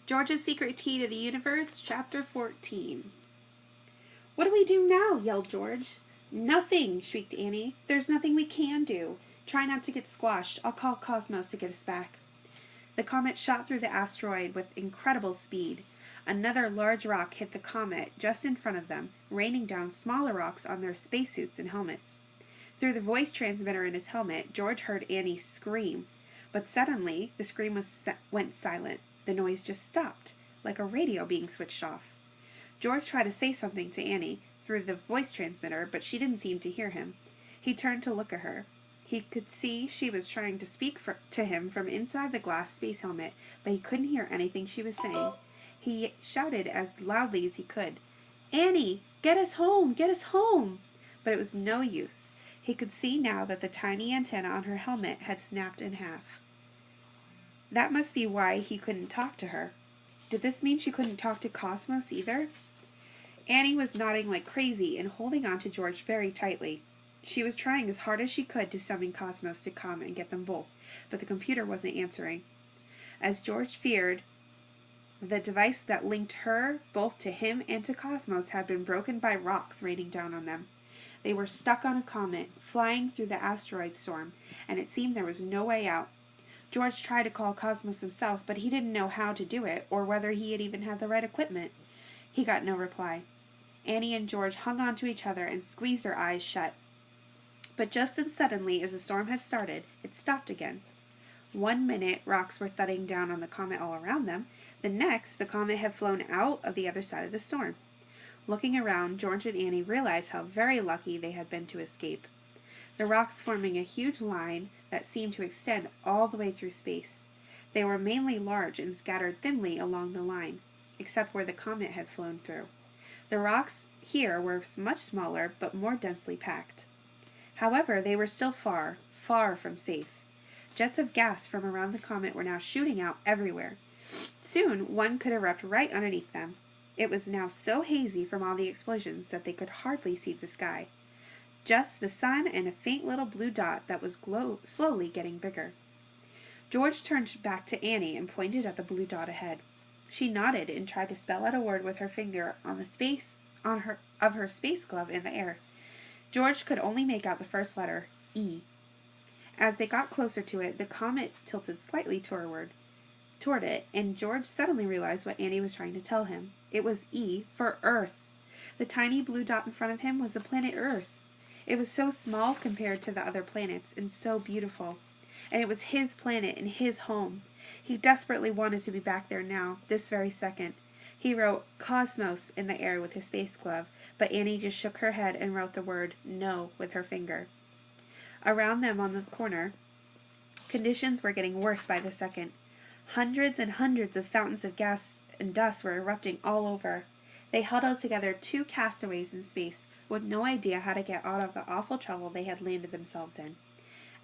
George's Secret Key to the Universe, Chapter 14. "What do we do now?" yelled George. "Nothing," shrieked Annie. "There's nothing we can do. Try not to get squashed. I'll call Cosmos to get us back." The comet shot through the asteroid with incredible speed. Another large rock hit the comet just in front of them, raining down smaller rocks on their spacesuits and helmets. Through the voice transmitter in his helmet, George heard Annie scream, but suddenly the scream went silent. The noise just stopped, like a radio being switched off. George tried to say something to Annie through the voice transmitter, but she didn't seem to hear him. He turned to look at her. He could see she was trying to speak to him from inside the glass space helmet, but he couldn't hear anything she was saying. He shouted as loudly as he could, "Annie, get us home! Get us home!" But it was no use. He could see now that the tiny antenna on her helmet had snapped in half. That must be why he couldn't talk to her. Did this mean she couldn't talk to Cosmos either? Annie was nodding like crazy and holding on to George very tightly. She was trying as hard as she could to summon Cosmos to come and get them both, but the computer wasn't answering. As George feared, the device that linked her both to him and to Cosmos had been broken by rocks raining down on them. They were stuck on a comet, flying through the asteroid storm, and it seemed there was no way out. George tried to call Cosmos himself, but he didn't know how to do it, or whether he had even had the right equipment. He got no reply. Annie and George hung on to each other and squeezed their eyes shut. But just as suddenly as the storm had started, it stopped again. 1 minute, rocks were thudding down on the comet all around them. The next, the comet had flown out of the other side of the storm. Looking around, George and Annie realized how very lucky they had been to escape. The rocks forming a huge line that seemed to extend all the way through space. They were mainly large and scattered thinly along the line, except where the comet had flown through. The rocks here were much smaller, but more densely packed. However, they were still far, far from safe. Jets of gas from around the comet were now shooting out everywhere. Soon, one could erupt right underneath them. It was now so hazy from all the explosions that they could hardly see the sky. Just the sun and a faint little blue dot that was slowly getting bigger. George turned back to Annie and pointed at the blue dot ahead. She nodded and tried to spell out a word with her finger on her space glove in the air. George could only make out the first letter, E. As they got closer to it, the comet tilted slightly toward it, and George suddenly realized what Annie was trying to tell him. It was E for Earth. The tiny blue dot in front of him was the planet Earth. It was so small compared to the other planets, and so beautiful. And it was his planet and his home. He desperately wanted to be back there now, this very second. He wrote Cosmos in the air with his space glove, but Annie just shook her head and wrote the word No with her finger. Around them on the corner, conditions were getting worse by the second. Hundreds and hundreds of fountains of gas and dust were erupting all over. They huddled together, two castaways in space, with no idea how to get out of the awful trouble they had landed themselves in.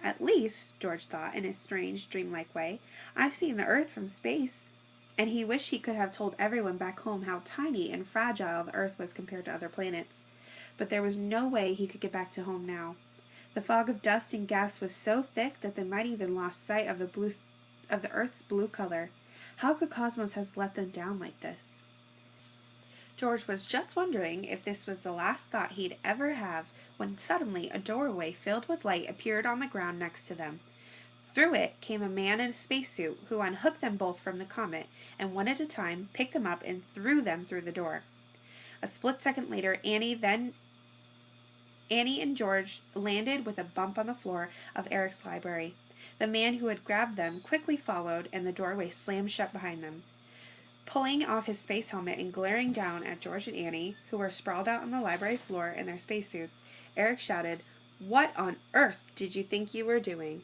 At least, George thought in a strange, dreamlike way, I've seen the Earth from space. And he wished he could have told everyone back home how tiny and fragile the Earth was compared to other planets. But there was no way he could get back to home now. The fog of dust and gas was so thick that they might even lost sight of the Earth's blue color. How could Cosmos have let them down like this? George was just wondering if this was the last thought he'd ever have when suddenly a doorway filled with light appeared on the ground next to them. Through it came a man in a spacesuit who unhooked them both from the comet and one at a time picked them up and threw them through the door. A split second later, Annie and George landed with a bump on the floor of Eric's library. The man who had grabbed them quickly followed, and the doorway slammed shut behind them. Pulling off his space helmet and glaring down at George and Annie, who were sprawled out on the library floor in their spacesuits, Eric shouted, "What on earth did you think you were doing?"